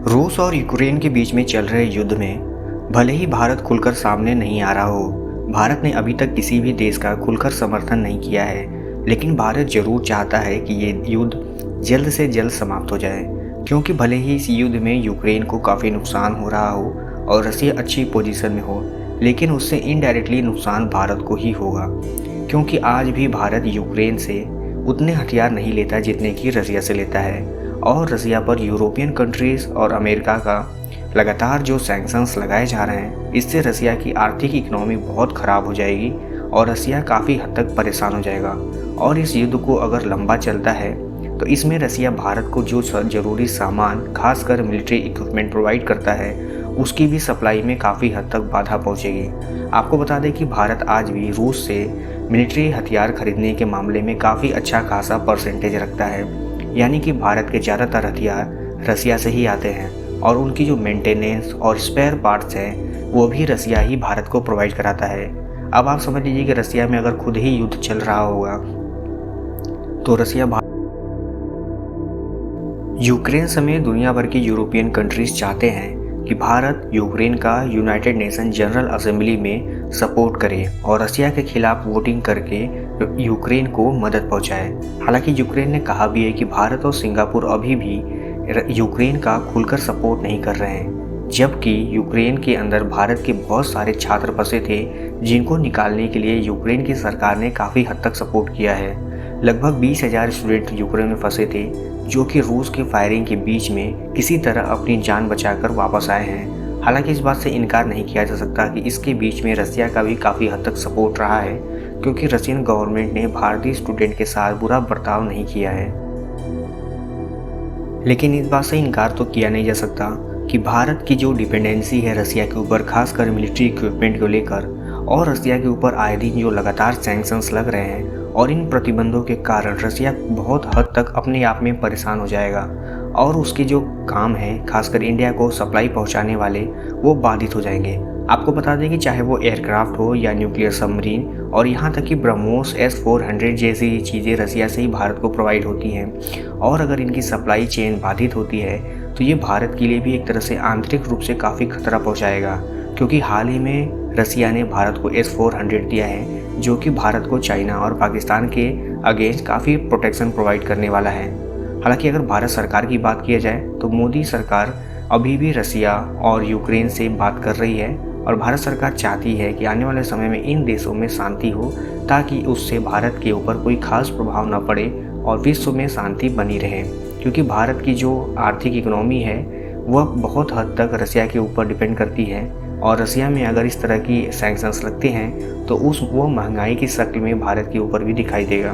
रूस और यूक्रेन के बीच में चल रहे युद्ध में भले ही भारत खुलकर सामने नहीं आ रहा हो, भारत ने अभी तक किसी भी देश का खुलकर समर्थन नहीं किया है, लेकिन भारत जरूर चाहता है कि ये युद्ध जल्द से जल्द समाप्त हो जाए। क्योंकि भले ही इस युद्ध में यूक्रेन को काफ़ी नुकसान हो रहा हो और रसिया अच्छी पोजीशन में हो, लेकिन उससे इनडायरेक्टली नुकसान भारत को ही होगा। क्योंकि आज भी भारत यूक्रेन से उतने हथियार नहीं लेता जितने कि रसिया से लेता है, और रसिया पर यूरोपियन कंट्रीज़ और अमेरिका का लगातार जो सैंक्शंस लगाए जा रहे हैं, इससे रसिया की आर्थिक इकनॉमी बहुत ख़राब हो जाएगी और रसिया काफ़ी हद तक परेशान हो जाएगा। और इस युद्ध को अगर लंबा चलता है तो इसमें रसिया भारत को जो ज़रूरी सामान, खासकर मिलिट्री इक्विपमेंट प्रोवाइड करता है, उसकी भी सप्लाई में काफ़ी हद तक बाधा पहुंचेगी। आपको बता दें कि भारत आज भी रूस से मिलिट्री हथियार खरीदने के मामले में काफ़ी अच्छा खासा परसेंटेज रखता है, यानी कि भारत के ज़्यादातर हथियार रसिया से ही आते हैं और उनकी जो मेंटेनेंस और स्पेयर पार्ट्स हैं वो भी रसिया ही भारत को प्रोवाइड कराता है। अब आप समझ लीजिए कि रसिया में अगर खुद ही युद्ध चल रहा होगा तो रसिया यूक्रेन समेत दुनिया भर की यूरोपियन कंट्रीज चाहते हैं कि भारत यूक्रेन का यूनाइटेड नेशन जनरल असेंबली में सपोर्ट करे और रसिया के खिलाफ वोटिंग करके यूक्रेन को मदद पहुंचाए। हालांकि यूक्रेन ने कहा भी है कि भारत और सिंगापुर अभी भी यूक्रेन का खुलकर सपोर्ट नहीं कर रहे हैं, जबकि यूक्रेन के अंदर भारत के बहुत सारे छात्र फंसे थे जिनको निकालने के लिए यूक्रेन की सरकार ने काफ़ी हद तक सपोर्ट किया है। लगभग 20,000 स्टूडेंट यूक्रेन में फंसे थे जो कि रूस के फायरिंग के बीच में किसी तरह अपनी जान बचाकर वापस आए हैं। हालांकि इस बात से इनकार नहीं किया जा सकता कि इसके बीच में रसिया का भी काफ़ी हद तक सपोर्ट रहा है, क्योंकि रशियन गवर्नमेंट ने भारतीय स्टूडेंट के साथ बुरा बर्ताव नहीं किया है। लेकिन इस बात से इनकार तो किया नहीं जा सकता कि भारत की जो डिपेंडेंसी है रसिया के ऊपर, खासकर मिलिट्री इक्विपमेंट को लेकर, और रसिया के ऊपर आए दिन जो लगातार सैंक्शंस लग रहे हैं, और इन प्रतिबंधों के कारण रसिया बहुत हद तक अपने आप में परेशान हो जाएगा और उसके जो काम है, खासकर इंडिया को सप्लाई पहुंचाने वाले, वो बाधित हो जाएंगे। आपको बता दें कि चाहे वो एयरक्राफ्ट हो या न्यूक्लियर सबमरीन, और यहाँ तक कि ब्रह्मोस S-400 जैसी चीज़ें रसिया से ही भारत को प्रोवाइड होती हैं, और अगर इनकी सप्लाई चेन बाधित होती है तो ये भारत के लिए भी एक तरह से आंतरिक रूप से काफ़ी खतरा पहुँचाएगा। क्योंकि हाल ही में रसिया ने भारत को S-400 दिया है, जो कि भारत को चाइना और पाकिस्तान के अगेंस्ट काफ़ी प्रोटेक्शन प्रोवाइड करने वाला है। हालांकि अगर भारत सरकार की बात किया जाए तो मोदी सरकार अभी भी रसिया और यूक्रेन से बात कर रही है, और भारत सरकार चाहती है कि आने वाले समय में इन देशों में शांति हो, ताकि उससे भारत के ऊपर कोई खास प्रभाव न पड़े और विश्व में शांति बनी रहे। क्योंकि भारत की जो आर्थिक इकोनॉमी है वह बहुत हद तक रसिया के ऊपर डिपेंड करती है, और रसिया में अगर इस तरह की सैंक्शंस लगते हैं तो वो महंगाई की शक्ल में भारत के ऊपर भी दिखाई देगा।